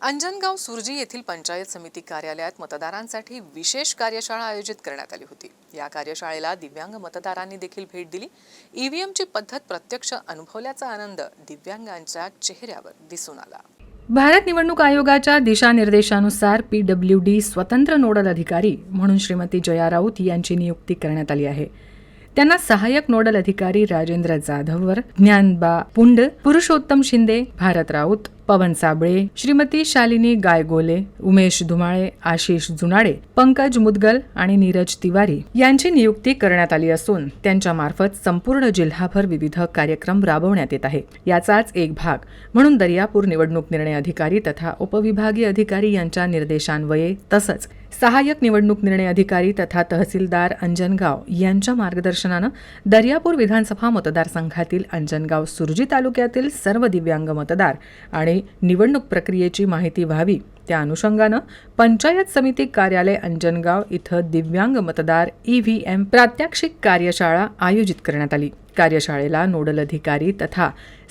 अंजनगाव सुरजी येथील पंचायत समिती कार्यालयात मतदारांसाठी विशेष कार्यशाळा आयोजित करण्यात आली होती। या कार्यशाळेला दिव्यांग मतदारांनी देखील भेट दिली। ईव्हीएमची पद्धत प्रत्यक्ष अनुभवल्याचा आनंद दिव्यांगांच्या चेहऱ्यावर दिसून आला। भारत निवडणूक आयोगाच्या दिशानिर्देशानुसार PWD स्वतंत्र नोडल अधिकारी म्हणून श्रीमती जया राऊत यांची नियुक्ती करण्यात आली आहे। त्यांना सहाय्यक नोडल अधिकारी राजेंद्र जाधववर, ज्ञानबा पुंड, पुरुषोत्तम शिंदे, भारत राऊत, पवन साबळे, श्रीमती शालिनी गायगोले, उमेश धुमाळे, आशिष जुनाडे, पंकज मुदगल आणि नीरज तिवारी यांची नियुक्ती करण्यात आली असून त्यांच्या मार्फत संपूर्ण जिल्हाभर विविध कार्यक्रम राबवण्यात येत आहे। याचाच एक भाग म्हणून दर्यापूर निवडणूक निर्णय अधिकारी तथा उपविभागीय अधिकारी यांच्या निर्देशान्वये तसंच सहाय्यक निवडणूक निर्णय अधिकारी तथा तहसीलदार अंजनगाव यांच्या मार्गदर्शनानं दर्यापूर विधानसभा मतदारसंघातील अंजनगाव सुरजी तालुक्यातील सर्व दिव्यांग मतदार आणि निवडणूक प्रक्रियेची माहिती व्हावी त्या अनुषंगानं पंचायत समिती कार्यालय अंजनगाव इथं दिव्यांग मतदार EVM प्रात्यक्षिक कार्यशाळा आयोजित करण्यात आली। कार्यशाळेला नोडल अधिकारी तथा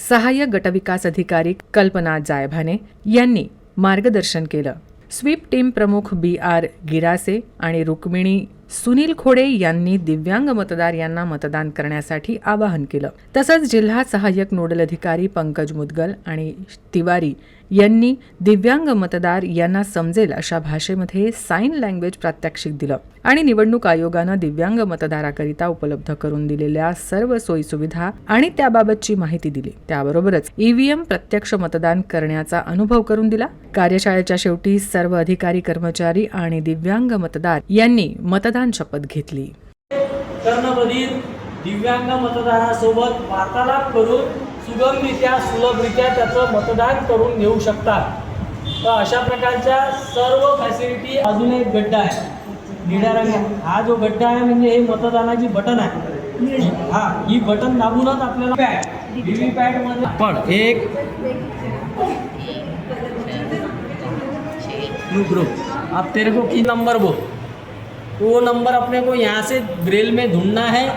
सहाय्यक गटविकास अधिकारी कल्पना जायभाने यांनी मार्गदर्शन केलं। स्वीप टीम प्रमुख BR गिरासे आणि रुक्मिणी सुनील खोडे यांनी दिव्यांग मतदार यांना मतदान करण्यासाठी आवाहन केलं। तसंच जिल्हा सहाय्यक नोडल अधिकारी पंकज मुदगल आणि तिवारी यांनी दिव्यांग मतदार यांना समजेल अशा भाषेमध्ये साइन लँग्वेज प्रात्यक्षिक दिलं आणि निवडणूक आयोगानं दिव्यांग मतदाराकरिता उपलब्ध करून दिलेल्या सर्व सोयी सुविधा आणि त्याबाबतची माहिती दिली। त्याबरोबरच EVM प्रत्यक्ष मतदान करण्याचा अनुभव करून दिला। कार्यशाळेच्या शेवटी सर्व अधिकारी कर्मचारी आणि दिव्यांग मतदार यांनी मतदान शपथ घेतली। कर्णबधिर दिव्यांग मतदारासोबत वार्तालाप करून सुगमरित्या सुलभरित्या त्याचं मतदान करून घेऊ शकतात। तर अशा प्रकारच्या सर्व फॅसिलिटी। अजून एक गड्डा आहे निळ्या रंग, हा जो गड्डा आहे म्हणजे हे मतदानाची बटन आहे। हा ही बटन दाबूनच आपल्याला VVPAT मध्ये पण एक ग्रुप अब तेरे को की नंबर वो नंबर अपने को यहाँ से ब्रेल में ढूंढना है।